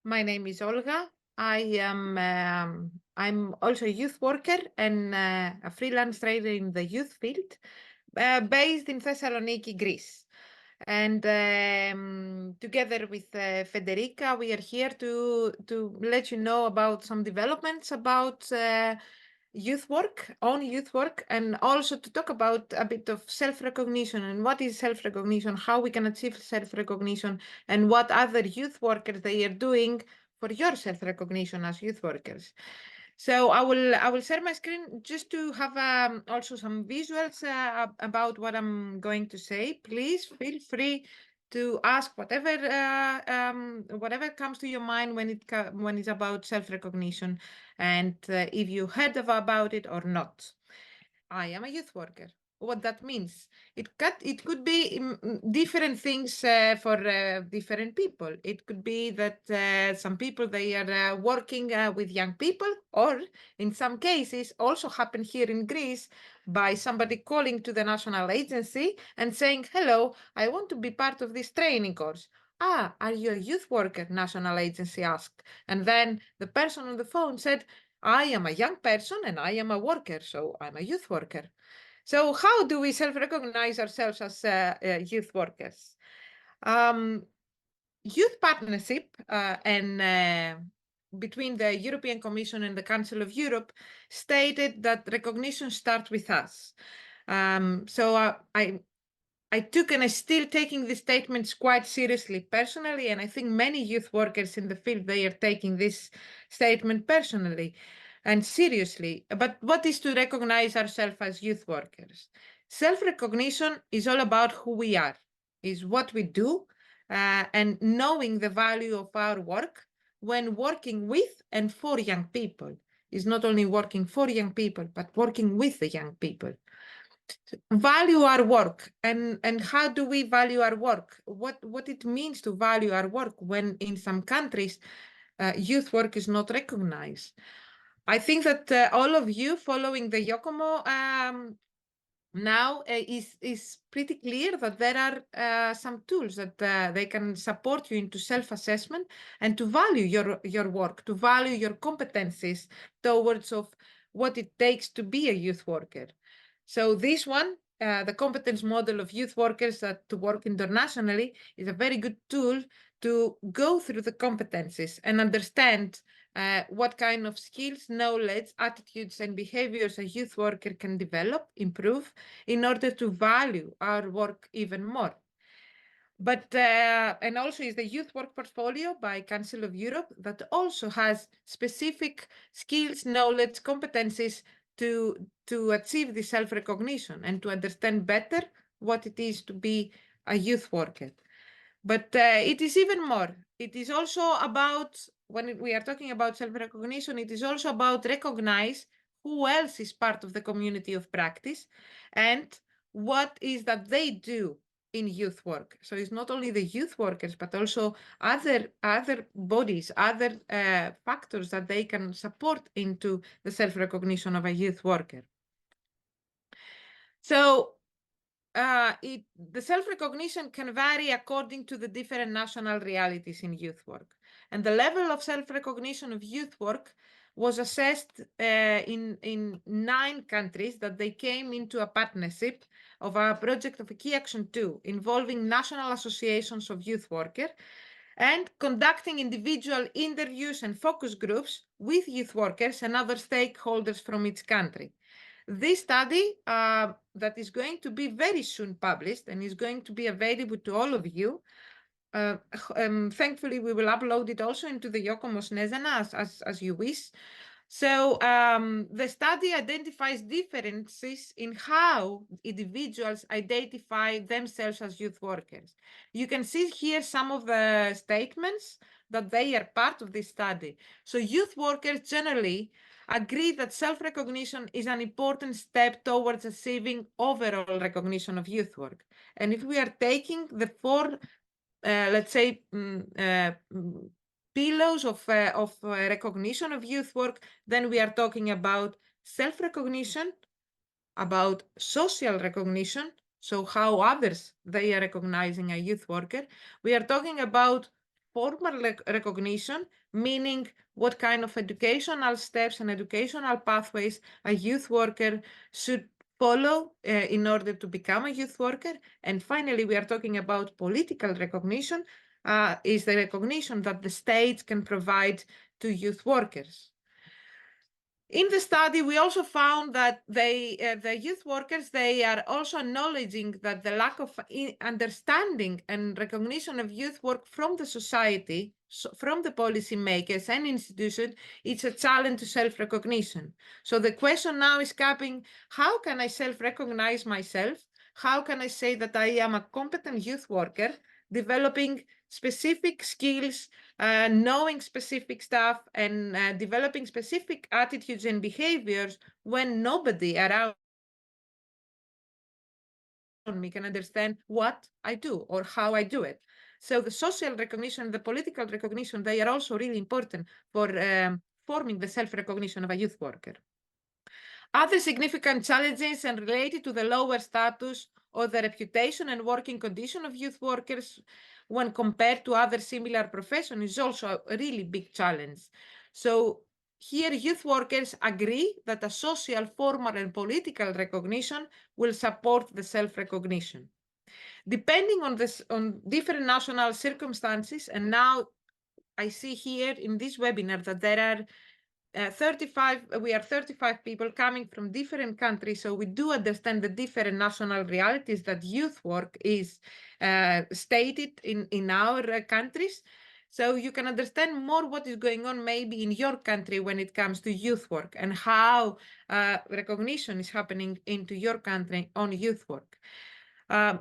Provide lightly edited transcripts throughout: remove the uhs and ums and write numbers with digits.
My name is Olga. I'm also a youth worker and a freelance trader in the youth field, based in Thessaloniki, Greece. And together with Federica, we are here to let you know about some developments about youth work, and also to talk about a bit of self-recognition and what is self-recognition, how we can achieve self-recognition, and what other youth workers they are doing for your self-recognition as youth workers. So I will share my screen just to have also some visuals about what I'm going to say. Please feel free to ask whatever comes to your mind when it's about self-recognition, and if you heard about it or not. I am a youth worker. What that means? It could be different things for different people. It could be that some people they are working with young people, or in some cases also happen here in Greece by somebody calling to the national agency and saying, "Hello, I want to be part of this training course." "Ah, are you a youth worker?" National agency asked, and then the person on the phone said, "I am a young person and I am a worker, so I'm a youth worker." So how do we self-recognize ourselves as youth workers? Youth partnership and between the European Commission and the Council of Europe stated that recognition starts with us. I took and I'm still taking these statements quite seriously personally, and I think many youth workers in the field, they are taking this statement personally and seriously. But what is to recognize ourselves as youth workers? Self-recognition is all about who we are, is what we do, and knowing the value of our work when working with and for young people. Is not only working for young people, but working with the young people. Value our work, and how do we value our work? What it means to value our work when in some countries youth work is not recognized. I think that all of you following the YOCOMO now is pretty clear that there are some tools that they can support you into self-assessment and to value your work, to value your competencies towards of what it takes to be a youth worker. So this one, the competence model of youth workers to work internationally, is a very good tool to go through the competencies and understand what kind of skills, knowledge, attitudes, and behaviors a youth worker can develop, improve, in order to value our work even more. But and also is the Youth Work Portfolio by Council of Europe that also has specific skills, knowledge, competencies to achieve the self-recognition and to understand better what it is to be a youth worker. But it is even more. It is also about, when we are talking about self-recognition, it is also about recognize who else is part of the community of practice and what is that they do in youth work. So it's not only the youth workers, but also other bodies, other factors that they can support into the self-recognition of a youth worker. So the self-recognition can vary according to the different national realities in youth work. And the level of self-recognition of youth work was assessed in 9 countries that they came into a partnership of a project of a Key Action 2 involving national associations of youth workers and conducting individual interviews and focus groups with youth workers and other stakeholders from each country. This study that is going to be very soon published and is going to be available to all of you. Thankfully, we will upload it also into the YOCOMO Snezana as you wish. So the study identifies differences in how individuals identify themselves as youth workers. You can see here some of the statements that they are part of this study. So youth workers generally agree that self-recognition is an important step towards achieving overall recognition of youth work. And if we are taking the 4, let's say, pillars of recognition of youth work, then we are talking about self-recognition, about social recognition, so how others, they are recognizing a youth worker. We are talking about formal recognition, meaning what kind of educational steps and educational pathways a youth worker should follow in order to become a youth worker. And finally, we are talking about political recognition, is the recognition that the state can provide to youth workers. In the study, we also found that the youth workers, they are also acknowledging that the lack of understanding and recognition of youth work from the society, from the policymakers and institutions, it's a challenge to self-recognition. So the question now is coming, how can I self-recognize myself? How can I say that I am a competent youth worker, developing specific skills, knowing specific stuff, and developing specific attitudes and behaviors when nobody around me can understand what I do or how I do it. So the social recognition, the political recognition, they are also really important for forming the self-recognition of a youth worker. Other significant challenges and related to the lower status or the reputation and working condition of youth workers when compared to other similar professions is also a really big challenge. So here youth workers agree that a social, formal, and political recognition will support the self-recognition. Depending on different national circumstances, and now I see here in this webinar that there are 35 people coming from different countries, so we do understand the different national realities that youth work is stated in our countries. So you can understand more what is going on maybe in your country when it comes to youth work and how recognition is happening into your country on youth work.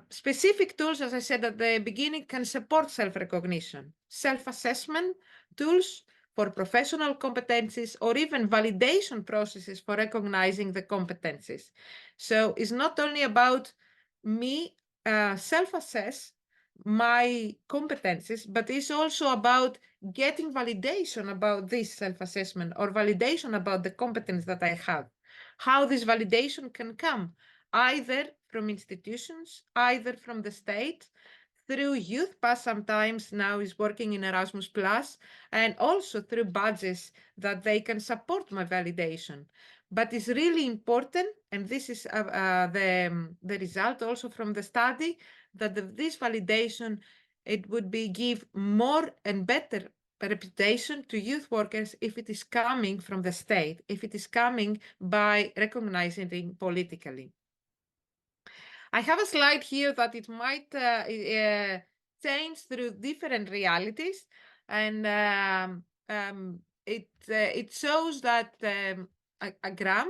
Specific tools, as I said at the beginning, can support self-recognition, self-assessment tools for professional competencies, or even validation processes for recognizing the competencies. So it's not only about me self-assess my competencies, but it's also about getting validation about this self-assessment or validation about the competence that I have. How this validation can come, either from institutions, either from the state, through Youth Pass sometimes now is working in Erasmus Plus, and also through badges that they can support my validation. But it's really important, and this is the result also from the study, that this validation, it would be give more and better reputation to youth workers if it is coming from the state, if it is coming by recognizing it politically. I have a slide here that it might change through different realities, and it shows that a gram.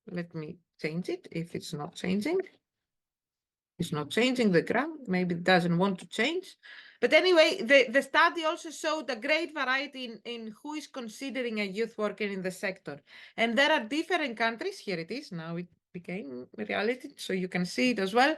Let me change it if it's not changing. It's not changing the gram. Maybe it doesn't want to change. But anyway, the study also showed a great variety in who is considering a youth worker in the sector. And there are different countries. Here it is. Now it became reality, so you can see it as well.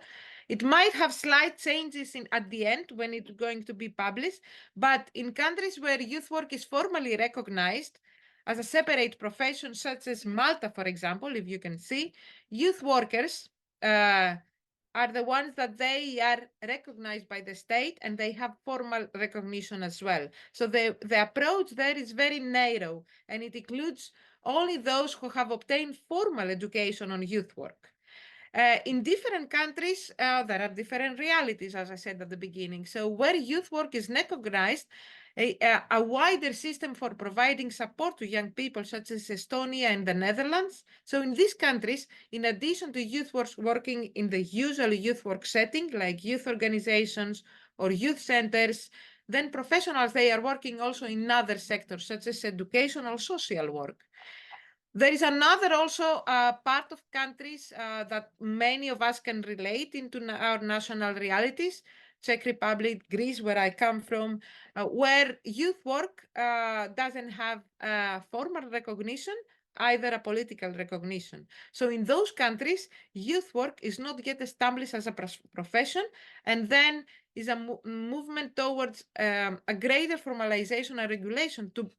It might have slight changes at the end when it's going to be published, but in countries where youth work is formally recognized as a separate profession, such as Malta, for example, if you can see, youth workers are the ones that they are recognized by the state and they have formal recognition as well. So the approach there is very narrow, and it includes only those who have obtained formal education on youth work. In different countries, there are different realities, as I said at the beginning. So where youth work is recognized, a wider system for providing support to young people, such as Estonia and the Netherlands. So in these countries, in addition to youth working in the usual youth work setting, like youth organizations or youth centers, then professionals, they are working also in other sectors, such as educational social work. There is another also part of countries that many of us can relate into our national realities. Czech Republic, Greece, where I come from, where youth work doesn't have formal recognition, either a political recognition. So in those countries, youth work is not yet established as a profession, and then is a movement towards a greater formalization and regulation to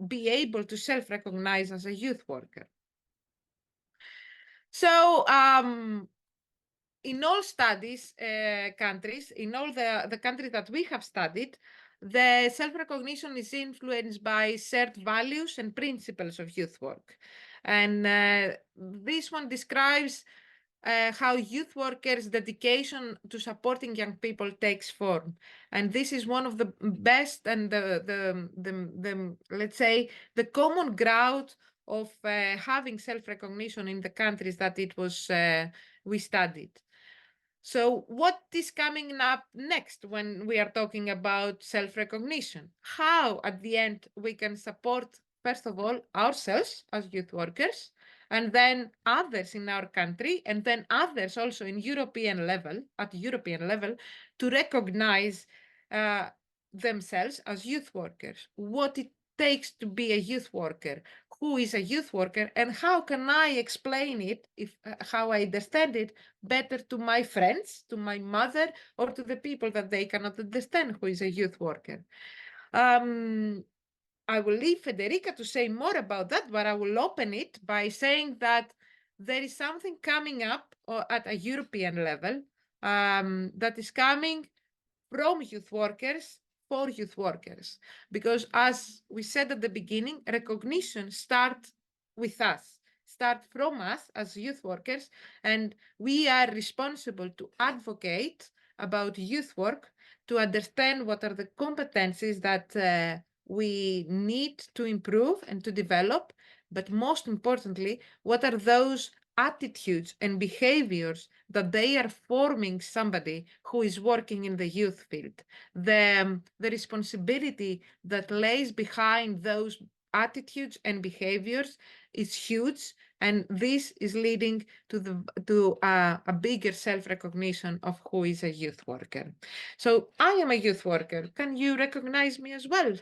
be able to self-recognize as a youth worker. So in all studies countries, in all the countries that we have studied, the self-recognition is influenced by shared values and principles of youth work. And this one describes how youth workers' dedication to supporting young people takes form. And this is one of the best and the let's say, the common ground of having self-recognition in the countries that it was we studied. So what is coming up next when we are talking about self-recognition? How, at the end, we can support, first of all, ourselves as youth workers, and then others in our country, and then others also in European level, at European level, to recognize themselves as youth workers, what it takes to be a youth worker, who is a youth worker, and how can I explain it, if how I understand it, better to my friends, to my mother, or to the people that they cannot understand who is a youth worker. I will leave Federica to say more about that, but I will open it by saying that there is something coming up at a European level that is coming from youth workers for youth workers. Because as we said at the beginning, recognition starts with us, start from us as youth workers, and we are responsible to advocate about youth work, to understand what are the competencies that we need to improve and to develop, but most importantly, what are those attitudes and behaviors that they are forming somebody who is working in the youth field. The responsibility that lays behind those attitudes and behaviors is huge, and this is leading to a bigger self-recognition of who is a youth worker. So I am a youth worker. Can you recognize me as well?